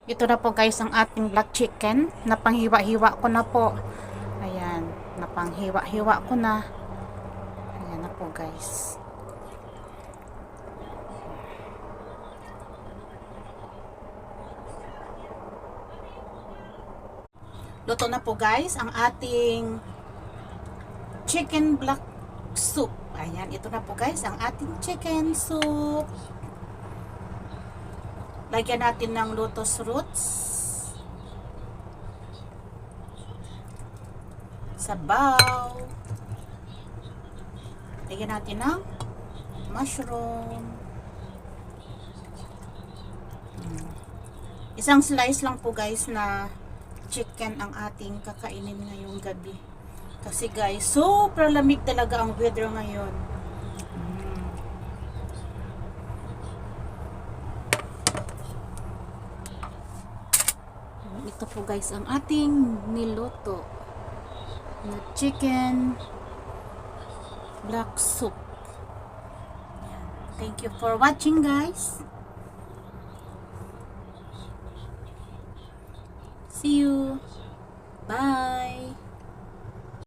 Ito na po guys ang ating black chicken. Napanghiwa-hiwa ko na po. Ayan. Napanghiwa-hiwa ko na. Ayan na po guys. Luto na po guys ang ating chicken black soup. Ayan. Ito na po guys ang ating chicken soup. Lagyan natin ng lotus roots, sabaw, lagyan natin ng mushroom, isang slice lang po guys na chicken ang ating kakainin ngayong gabi kasi guys super lamig talaga ang weather ngayon. Ito po guys ang ating niluto na chicken black soup. Thank you for watching guys. See you. Bye.